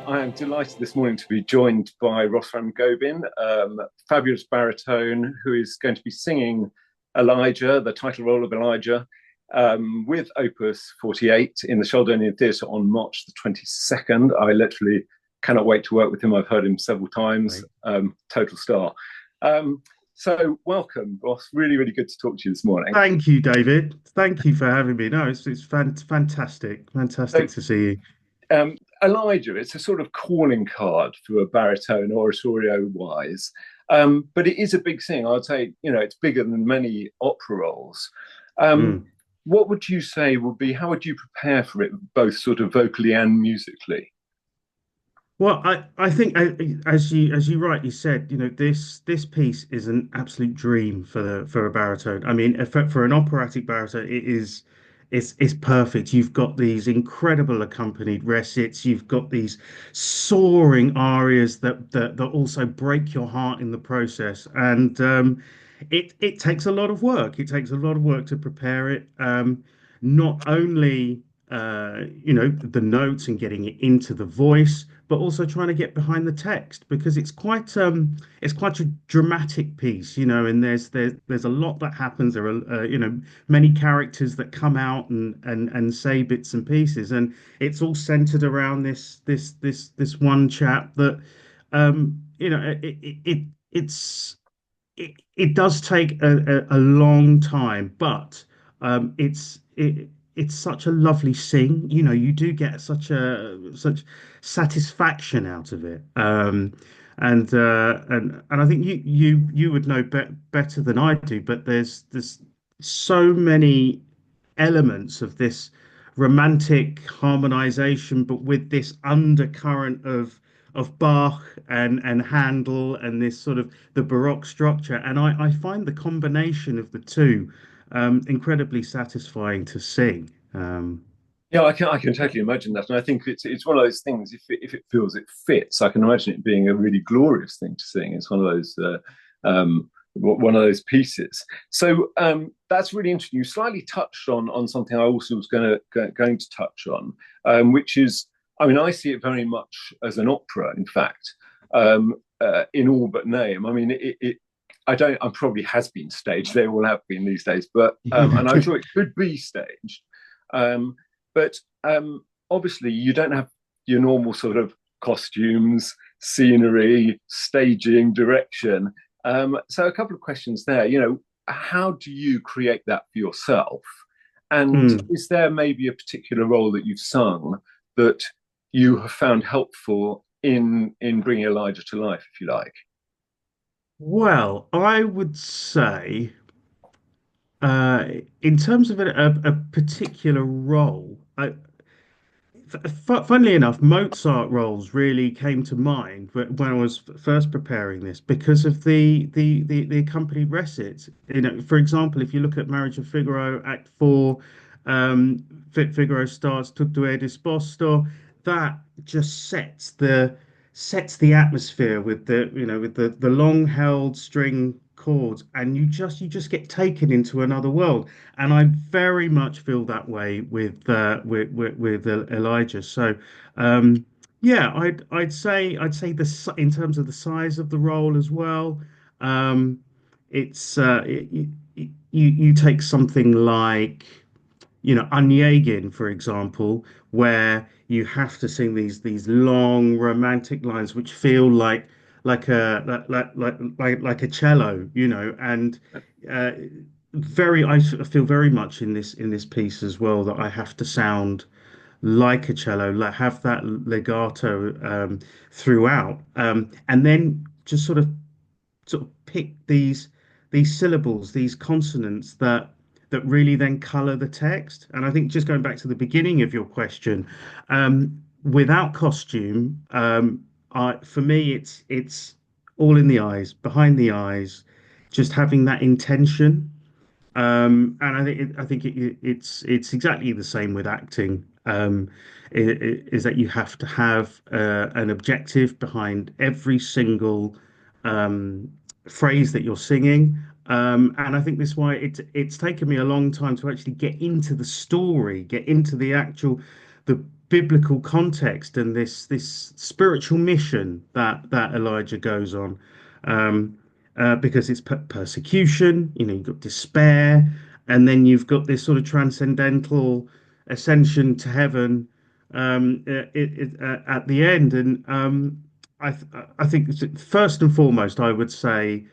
I am delighted this morning to be joined by Ross Ramgobin, fabulous baritone who is going to be singing Elijah, the title role of Elijah, with Opus 48 in the Sheldonian Theatre on March the 22nd. I literally cannot wait to work with him. I've heard him several times. Right. Total star. So welcome, Ross. Really, really good to talk to you this morning. Thank you, David. Thank you for having me. No, it's fantastic, So fantastic to see you. Elijah, it's a sort of calling card for a baritone oratorio wise, but it is a big thing. I'd say, it's bigger than many opera roles. Um, Mm. what would you say would be, how would you prepare for it, both sort of vocally and musically? Well, I think as you rightly said, this piece is an absolute dream for a baritone. I mean, for an operatic baritone, it's perfect. You've got these incredible accompanied recits. You've got these soaring arias that also break your heart in the process, and it takes a lot of work. It takes a lot of work to prepare it. Not only the notes and getting it into the voice, but also trying to get behind the text because it's quite a dramatic piece, and there's a lot that happens. There are many characters that come out and say bits and pieces, and it's all centered around this one chap that it does take a long time, but it's such a lovely sing. You do get such satisfaction out of it. And I think you would know better than I do, but there's so many elements of this romantic harmonization, but with this undercurrent of Bach and Handel and this sort of the Baroque structure. And I find the combination of the two incredibly satisfying to sing. Yeah, I can totally imagine that, and I think it's one of those things. If it feels it fits, I can imagine it being a really glorious thing to sing. It's one of those pieces. So that's really interesting. You slightly touched on something I also was going to touch on, which is, I mean, I see it very much as an opera. In fact, in all but name. I mean, it I don't. I probably has been staged. They all have been these days, but and I'm sure it could be staged. Um, but obviously, you don't have your normal sort of costumes, scenery, staging, direction. So, a couple of questions there. How do you create that for yourself? And Hmm. is there maybe a particular role that you've sung that you have found helpful in bringing Elijah to life, if you like? Well, I would say, uh, in terms of a particular role, funnily enough, Mozart roles really came to mind when I was first preparing this because of the accompanied recits. For example, if you look at Marriage of Figaro, Act 4, Figaro starts Tutto è disposto. That just sets the atmosphere with the long held string chords, and you just get taken into another world. And I very much feel that way with Elijah. So yeah, I'd say in terms of the size of the role as well. Um, it's you take something like Onegin, for example, where you have to sing these long romantic lines which feel like a cello, and uh, I feel very much in this piece as well that I have to sound like a cello, like have that legato throughout, and then just sort of pick these syllables, these consonants that really then color the text. And I think just going back to the beginning of your question, without costume, for me, it's all in the eyes, behind the eyes, just having that intention. And I think it's exactly the same with acting. Is that you have to have an objective behind every single um, phrase that you're singing. And I think this is why it's taken me a long time to actually get into the story, get into the biblical context and this spiritual mission that Elijah goes on, um, because it's persecution. You know, you've got despair, and then you've got this sort of transcendental ascension to heaven, at the end. And I think first and foremost, I would say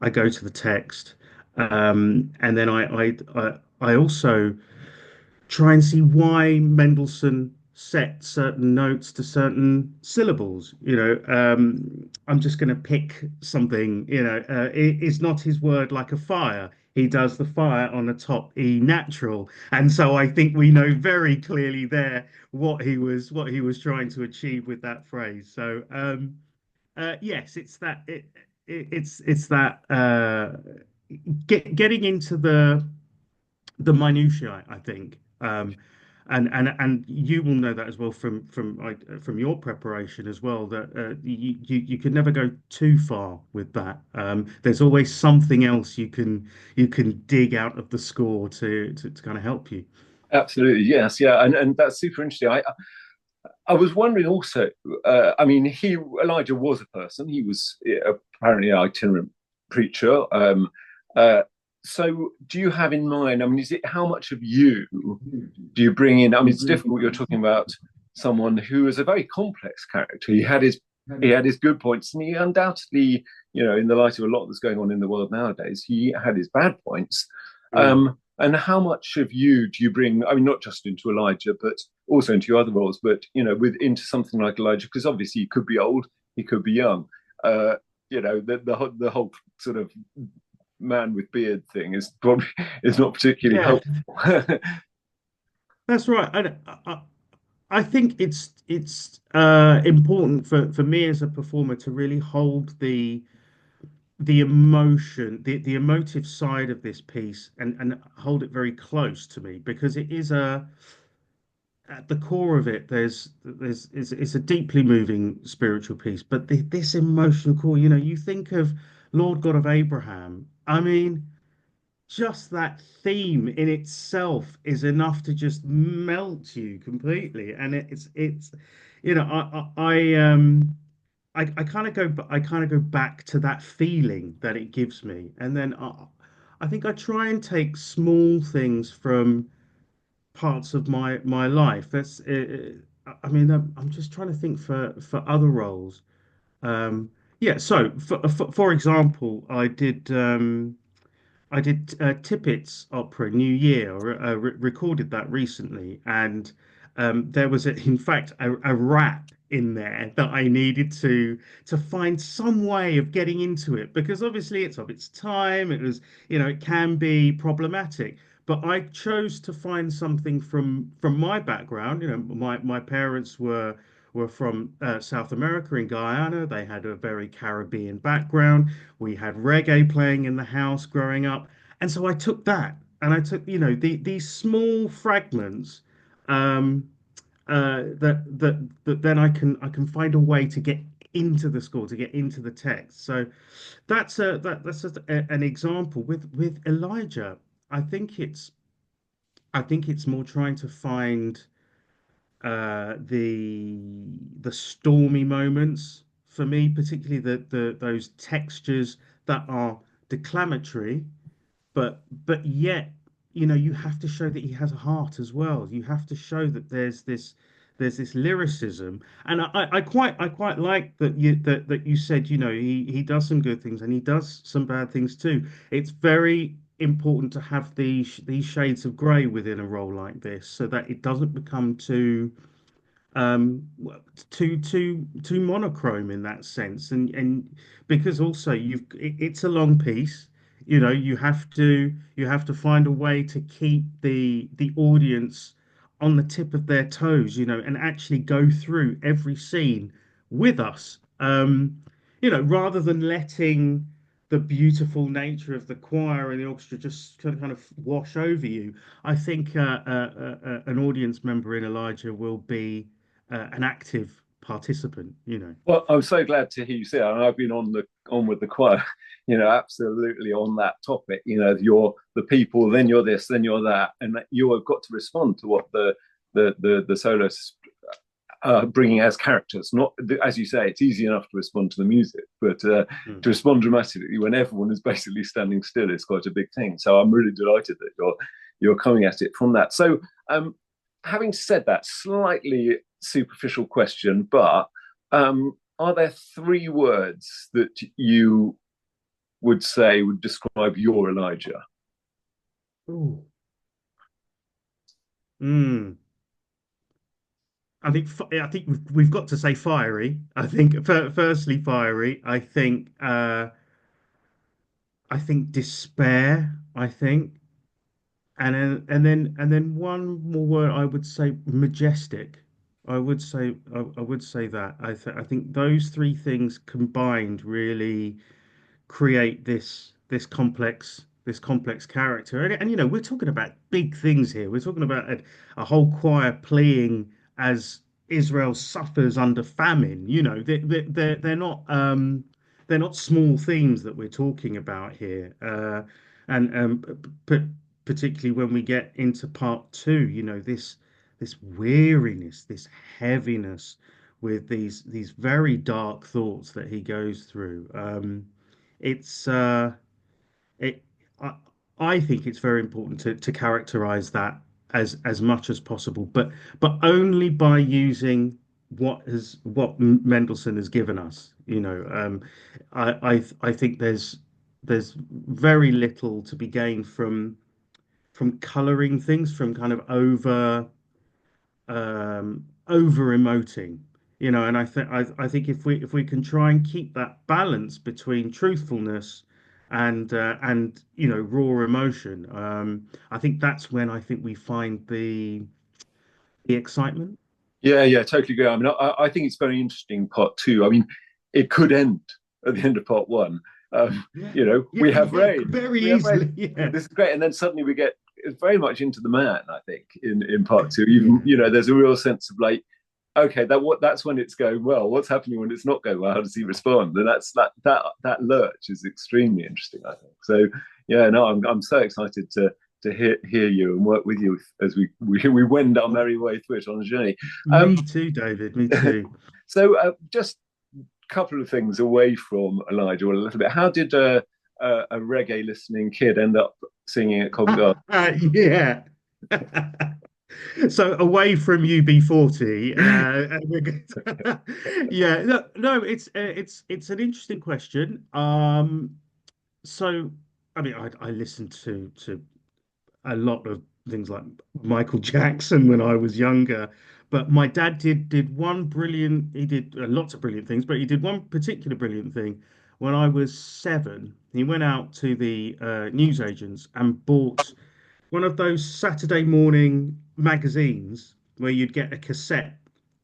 I go to the text, and then I also try and see why Mendelssohn set certain notes to certain syllables. You know, I'm just going to pick something. You know, it's not his word like a fire. He does the fire on the top E natural, and so I think we know very clearly there what he was trying to achieve with that phrase. So yes, it's that getting into the minutiae, I think. And you will know that as well from your preparation as well, that you can never go too far with that. There's always something else you can dig out of the score to kind of help you. Absolutely, yes, yeah, and that's super interesting. I was wondering also. I mean, Elijah was a person. He was apparently an itinerant preacher. Uh, so, do you have in mind? I mean, is it how much of you do you bring in? I mean, it's difficult. You're talking about someone who is a very complex character. He had his good points, and he undoubtedly, in the light of a lot that's going on in the world nowadays, he had his bad points. Mm. And how much of you do you bring? I mean, not just into Elijah, but also into your other roles, but into something like Elijah, because obviously he could be old, he could be young. Uh, the whole sort of man with beard thing is not particularly Yeah, helpful. that's right. I think it's important for me as a performer to really hold the emotion, the emotive side of this piece, and hold it very close to me, because it is at the core of it, it's a deeply moving spiritual piece, but this emotional core, you think of Lord God of Abraham. I mean, just that theme in itself is enough to just melt you completely. And it's you know I kind of go back to that feeling that it gives me, and then I think I try and take small things from parts of my life. I mean, I'm just trying to think for other roles. Yeah, so for example, I did Tippett's opera New Year, recorded that recently, and there was, in fact, a rap in there that I needed to find some way of getting into it, because obviously it's of its time. It was, it can be problematic, but I chose to find something from my background. My parents were from South America in Guyana. They had a very Caribbean background. We had reggae playing in the house growing up. And so I took that, and I took, these small fragments, um, that then I can find a way to get into the score, to get into the text. So that's just an example with Elijah. I think it's more trying to find the stormy moments for me, particularly those textures that are declamatory, but yet, you have to show that he has a heart as well. You have to show that there's this lyricism. And I quite like that you said, he does some good things and he does some bad things too. It's very important to have these shades of grey within a role like this, so that it doesn't become too monochrome in that sense. And because also it's a long piece. You have to find a way to keep the audience on the tip of their toes, and actually go through every scene with us, rather than letting the beautiful nature of the choir and the orchestra just kind of wash over you. I think an audience member in Elijah will be an active participant. Well, I'm so glad to hear you say that. And I've been on with the choir, absolutely on that topic. You're the people, then you're this, then you're that, and that you have got to respond to what the soloists bringing as characters. Not as you say, it's easy enough to respond to the music, but Mm. to respond dramatically when everyone is basically standing still is quite a big thing. So I'm really delighted that you're coming at it from that. So, having said that, slightly superficial question, but are there three words that you would say would describe your Elijah? Ooh. Mm. I think we've got to say fiery. I think firstly fiery. I think despair. I think, and then one more word. I would say majestic. I would say that. I think those three things combined really create this complex character. And you know, we're talking about big things here. We're talking about a whole choir playing as Israel suffers under famine. You know, they're not small themes that we're talking about here. And but particularly when we get into part two, you know, this weariness, this heaviness with these very dark thoughts that he goes through. It's it I, I think it's very important to characterize that as much as possible, but only by using what Mendelssohn has given us. You know, I think there's very little to be gained from coloring things, from kind of over emoting, you know. And I think if we can try and keep that balance between truthfulness and you know, raw emotion, I think that's when I think we find the excitement. Yeah, yeah, totally agree. I mean, I think it's very interesting, part two. I mean, it could end at the end of part one. Yeah, We yeah, have yeah, rain. very We have rain. easily. Yeah, This is great. And then suddenly we get very much into the man, I think, in part two. Even, yeah, there's a real sense of like, okay, that's when it's going well. What's happening when it's not going well? How does he respond? And that lurch is extremely interesting, I think. So yeah, no, I'm so excited to hear you and work with you as we wend our oh, merry way through it on a journey. Um, me too, David, me too. so just a couple of things away from Elijah, or a little bit. How did a reggae listening kid end up singing at Covent Garden? Yeah. So away from UB40, yeah, no, no, it's an interesting question. So I mean, I listened to a lot of things like Michael Jackson when I was younger, but my dad did one brilliant. He did lots of brilliant things, but he did one particular brilliant thing. When I was 7, he went out to the newsagents and bought one of those Saturday morning magazines where you'd get a cassette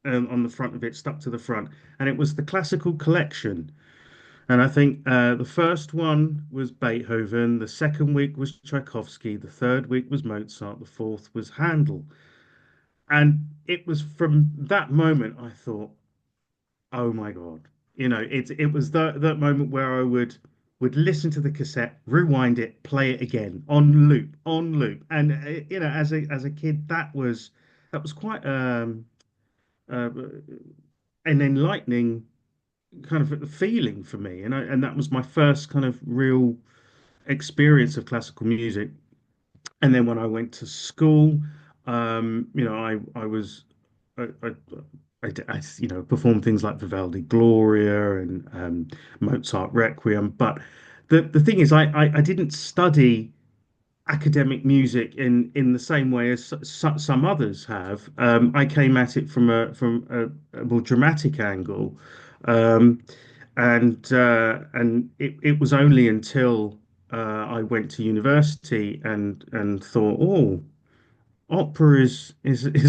on the front of it, stuck to the front, and it was the classical collection. And I think the first one was Beethoven, the second week was Tchaikovsky, the third week was Mozart, the fourth was Handel. And it was from that moment I thought, oh my God, you know, it was that moment where I would listen to the cassette, rewind it, play it again on loop. And you know, as a kid, that was quite uh, an enlightening kind of feeling for me, and that was my first kind of real experience of classical music. And then when I went to school, you know, I was you know, performed things like Vivaldi Gloria and Mozart Requiem. But the thing is, I didn't study academic music in the same way as some others have. I came at it from a more dramatic angle, um, and it was only until I went to university and thought, oh, opera is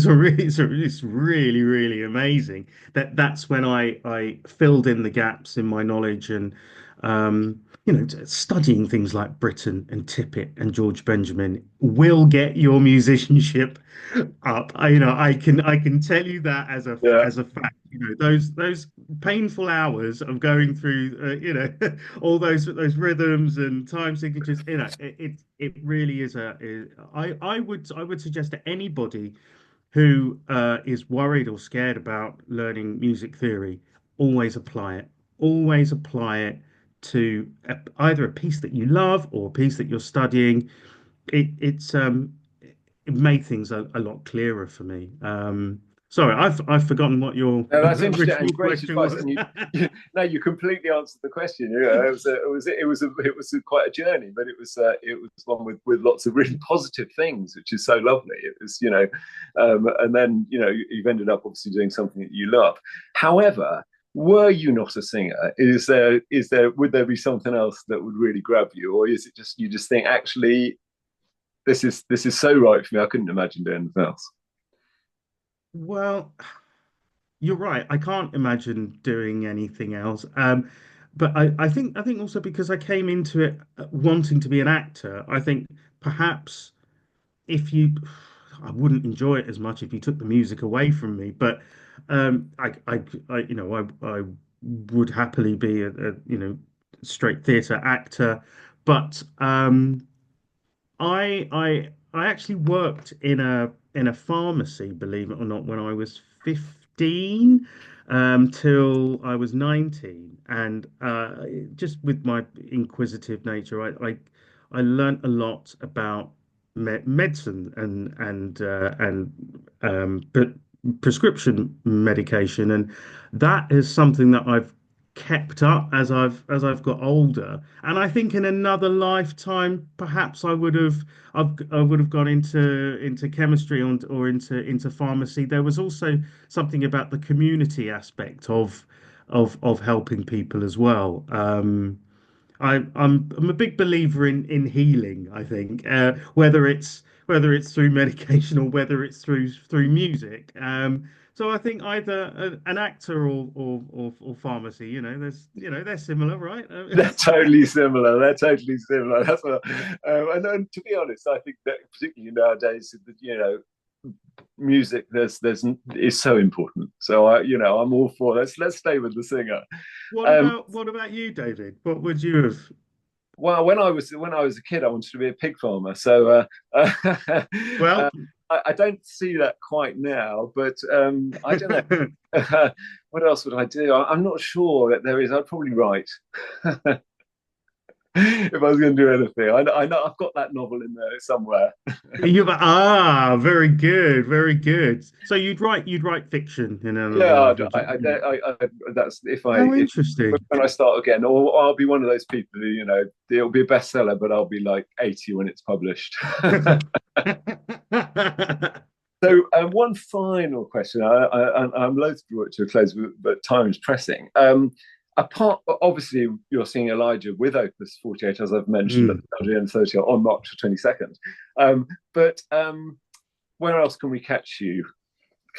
a really it's really really amazing. That's when I filled in the gaps in my knowledge, and you know, studying things like Britten and Tippett and George Benjamin will get your musicianship up. You know, I can tell you that Yeah, as a fact. You know, those painful hours of going through, you know, all those rhythms and time signatures. You know, it really is I would suggest to anybody who is worried or scared about learning music theory, always apply it. Always apply it to either a piece that you love or a piece that you're studying. It made things a lot clearer for me. Sorry, I've forgotten what your No, that's interesting original and great question advice. was. And no, you completely answered the question. You know, it was quite a journey, but it was one with lots of really positive things, which is so lovely. It was, and then you've ended up obviously doing something that you love. However, were you not a singer? Would there be something else that would really grab you, or is it just you just think actually this is so right for me? I couldn't imagine doing anything else. Well, you're right. I can't imagine doing anything else. But I think also because I came into it wanting to be an actor, I think perhaps if you, I wouldn't enjoy it as much if you took the music away from me. But I would happily be a straight theatre actor. But I actually worked in a pharmacy, believe it or not, when I was 15 till I was 19. And just with my inquisitive nature, I learned a lot about medicine and prescription medication, and that is something that I've kept up as I've got older. And I think in another lifetime, perhaps I would have gone into chemistry or into pharmacy. There was also something about the community aspect of helping people as well. I'm a big believer in healing. I think whether it's through medication or whether it's through music. So I think either an actor or pharmacy. They're similar, right? They're totally similar. They're totally similar. That's what, and to be honest, I think that particularly nowadays, music is so important. So I'm all for let's stay with the singer. What Um, about what about you, David? What would you have? well, when I was a kid, I wanted to be a pig farmer. So Well, I don't see that quite now, but I don't know. What else would I do? I'm not sure that there is. I'd probably write if I was going to do anything. I know I've got that novel in there somewhere. very good, very good. So you'd write fiction in another Yeah, life, would you? that's if I How if interesting. when I start again, or I'll be one of those people who it'll be a bestseller, but I'll be like 80 when it's published. So, one final question. I'm loath to draw it to a close, but time is pressing. Obviously, you're seeing Elijah with Opus 48, as I've mentioned, at Mm. the WM 30 on March 22nd. But where else can we catch you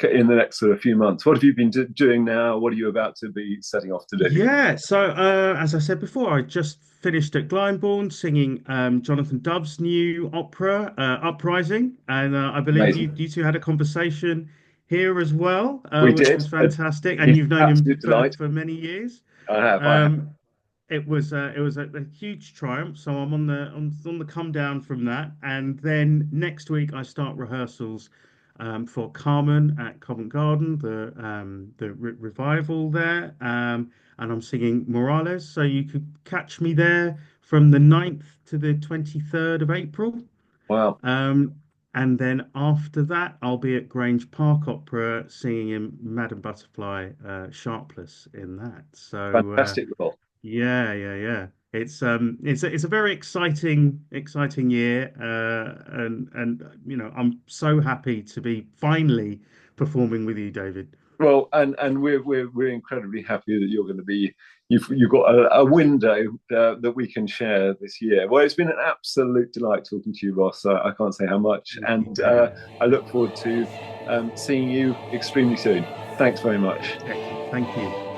in the next sort of few months? What have you been doing now? What are you about to be setting off to do? Yeah, so as I said before, I just finished at Glyndebourne singing Jonathan Dove's new opera, Uprising, and I believe you Amazing. you two had a conversation here as well, We which did. was fantastic, and It's you've known him absolute for delight. for many years. I have. Um, it was a huge triumph, so I'm on the come down from that, and then next week I start rehearsals for Carmen at Covent Garden, the revival there, and I'm singing Morales, so you could catch me there from the 9th to the 23rd of April. Wow. Um, and then after that, I'll be at Grange Park Opera singing in Madame Butterfly, Sharpless in that. So Fantastic role. yeah, yeah, yeah. It's a very exciting year, and I'm so happy to be finally performing with you, David. Well, and we're incredibly happy that you're going to be you've got a window that we can share this year. Well, it's been an absolute delight talking to you, Ross. I can't say how much, Thank you, and David. I look forward to seeing you extremely soon. Thanks very much. Excellent. Thank you.